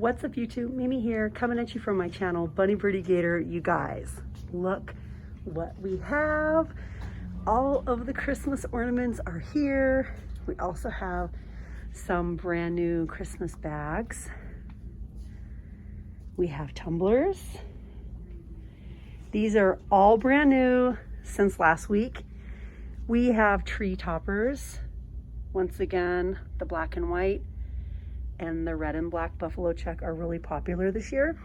What's up YouTube? Mimi here, coming at you from my channel, Bunny Birdy Gator. You guys, look what we have. All of the Christmas ornaments are here. We also have some brand new Christmas bags. We have tumblers. These are all brand new since last week. We have tree toppers. Once again, the black and white and the red and black buffalo check are really popular this year.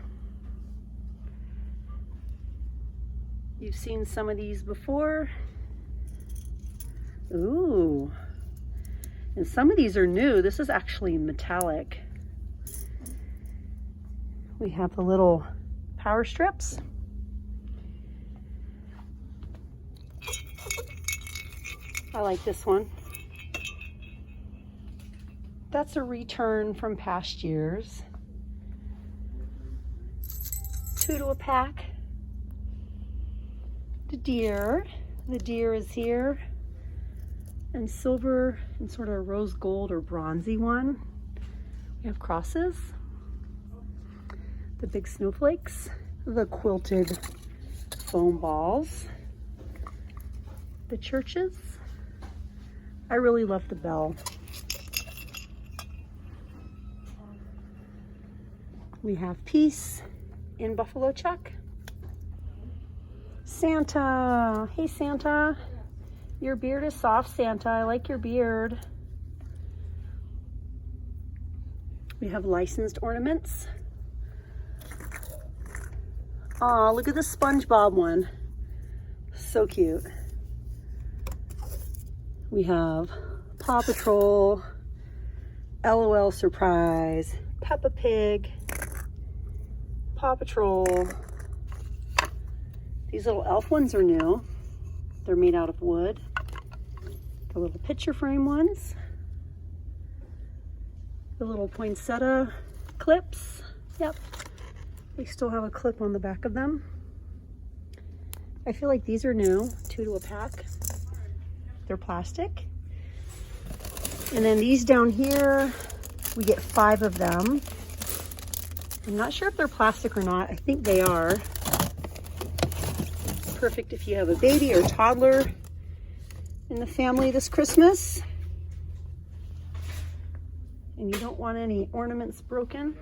You've seen some of these before. Ooh, and some of these are new. This is actually metallic. We have the little power strips. I like this one. That's a return from past years. 2 to a pack. The deer is here. And silver and sort of rose gold or bronzy one. We have crosses. The big snowflakes. The quilted foam balls. The churches. I really love the bell. We have peace in buffalo check. Santa, hey Santa. Your beard is soft, Santa. I like your beard. We have licensed ornaments. Aw, look at the SpongeBob one. So cute. We have Paw Patrol, LOL Surprise, Peppa Pig, Paw Patrol. These little elf ones are new. They're made out of wood. The little picture frame ones. The little poinsettia clips. Yep. They still have a clip on the back of them. I feel like these are new, 2 to a pack. They're plastic. And then these down here, we get 5 of them. I'm not sure if they're plastic or not. I think they are. Perfect if you have a baby or toddler in the family this Christmas. And you don't want any ornaments broken.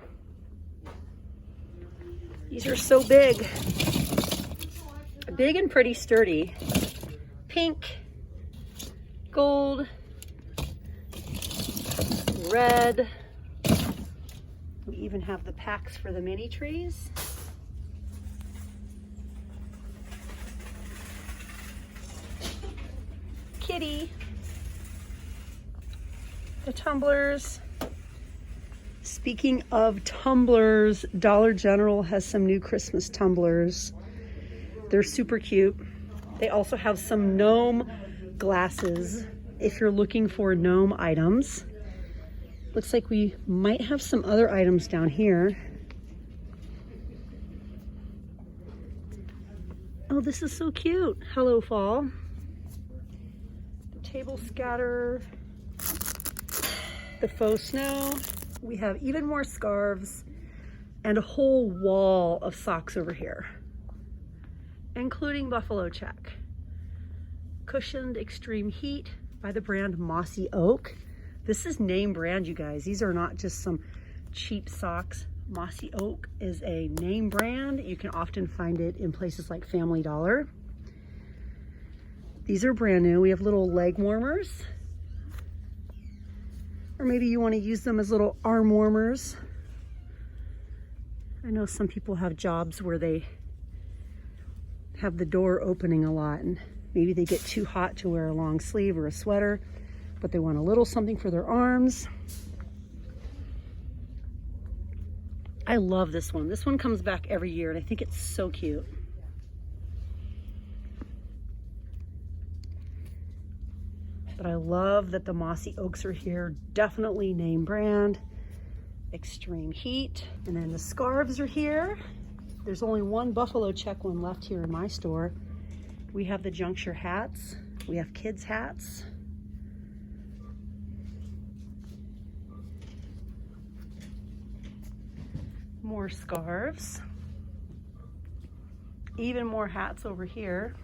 These are so big. Big and pretty sturdy. Pink, gold, red. We even have the packs for the mini trees. Kitty. The tumblers. Speaking of tumblers, Dollar General has some new Christmas tumblers. They're super cute. They also have some gnome glasses if you're looking for gnome items. Looks like we might have some other items down here. Oh, this is so cute. Hello, fall. The table scatter. The faux snow. We have even more scarves and a whole wall of socks over here, including buffalo check. Cushioned extreme heat by the brand Mossy Oak. This is name brand, you guys. These are not just some cheap socks. Mossy Oak is a name brand. You can often find it in places like Family Dollar. These are brand new. We have little leg warmers. Or maybe you want to use them as little arm warmers. I know some people have jobs where they have the door opening a lot and maybe they get too hot to wear a long sleeve or a sweater, but they want a little something for their arms. I love this one. This one comes back every year and I think it's so cute. But I love that the Mossy Oaks are here. Definitely name brand. Extreme heat. And then the scarves are here. There's only one buffalo check one left here in my store. We have the juncture hats. We have kids hats. More scarves. Even more hats over here.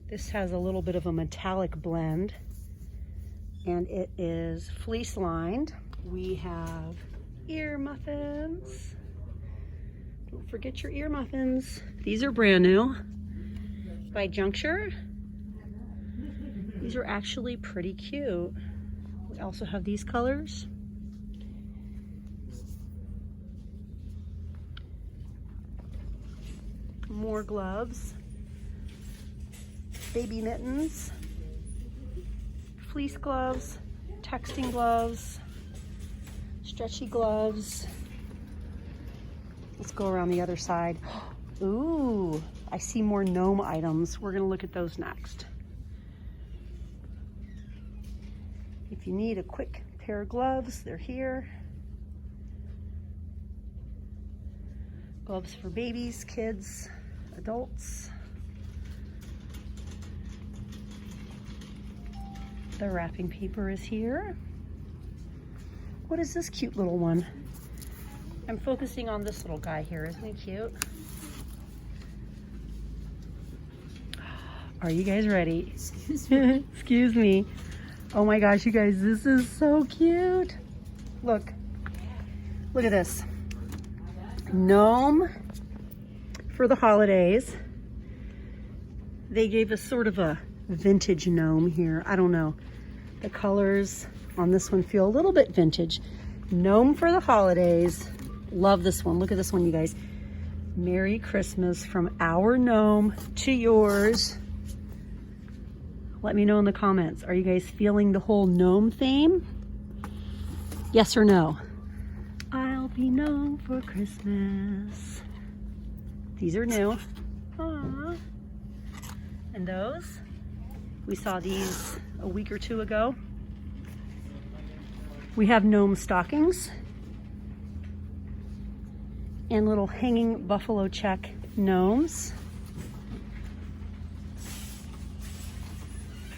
This has a little bit of a metallic blend, and it is fleece lined. We have ear muffins. Don't forget your ear muffins. These are brand new by Juncture. These are actually pretty cute. We also have these colors. More gloves. Baby mittens, fleece gloves, texting gloves, stretchy gloves. Let's go around the other side. Ooh, I see more gnome items. We're gonna look at those next. If you need a quick pair of gloves, they're here. Gloves for babies, kids, adults. The wrapping paper is here. What is this cute little one? I'm focusing on this little guy here. Isn't he cute? Are you guys ready? Excuse me. Excuse me. Oh my gosh, you guys, this is so cute. Look. Look at this. Gnome for the holidays. They gave us sort of a vintage gnome here. I don't know. The colors on this one feel a little bit vintage. Gnome for the holidays. Love this one. Look at this one, you guys. Merry Christmas from our gnome to yours. Let me know in the comments. Are you guys feeling the whole gnome theme? Yes or no? I'll be gnome for Christmas. These are new. Aww. And those? We saw these a week or two ago. We have gnome stockings and little hanging buffalo check gnomes.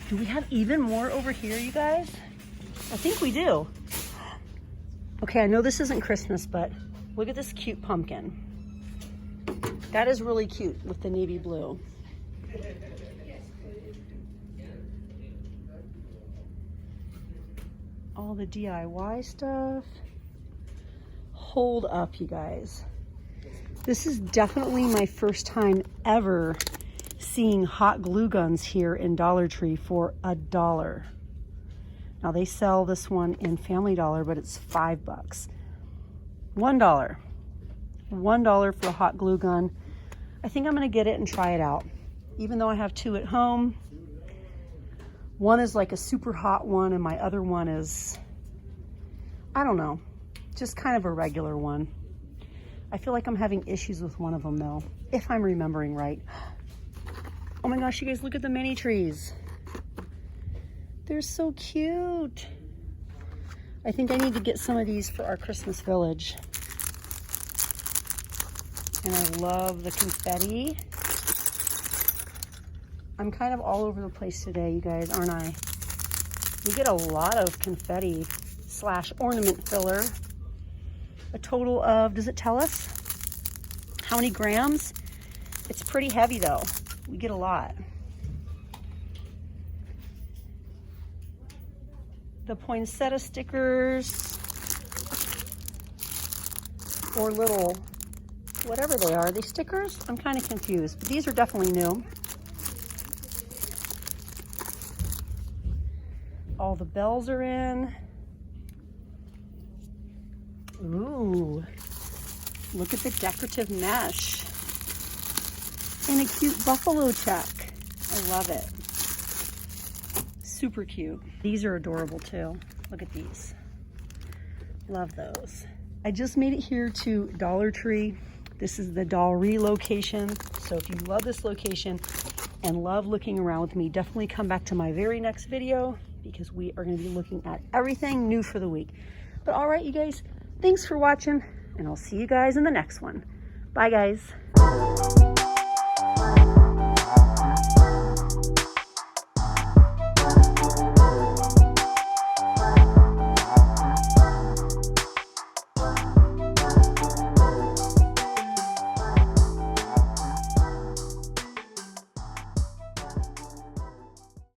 Do we have even more over here, you guys? I think we do. Okay, I know this isn't Christmas, but look at this cute pumpkin. That is really cute with the navy blue. All the DIY stuff. Hold up, you guys. This is definitely my first time ever seeing hot glue guns here in Dollar Tree for $1. Now they sell this one in Family Dollar, but it's $5. $1. $1 for a hot glue gun. I think I'm gonna get it and try it out. Even though I have two at home. One is like a super hot one and my other one is, I don't know, just kind of a regular one. I feel like I'm having issues with one of them though, if I'm remembering right. Oh my gosh, you guys, look at the mini trees. They're so cute. I think I need to get some of these for our Christmas village. And I love the confetti. I'm kind of all over the place today, you guys, aren't I? We get a lot of confetti / ornament filler. A total of, does it tell us how many grams? It's pretty heavy though. We get a lot. The poinsettia stickers, or little, whatever they are. Are they stickers? I'm kind of confused, but these are definitely new. All the bells are in. Ooh, look at the decorative mesh. And a cute buffalo check. I love it. Super cute. These are adorable too. Look at these. Love those. I just made it here to Dollar Tree. This is the Dollaree location. So if you love this location and love looking around with me, definitely come back to my very next video because we are going to be looking at everything new for the week. But all right, you guys, thanks for watching and I'll see you guys in the next one. Bye guys.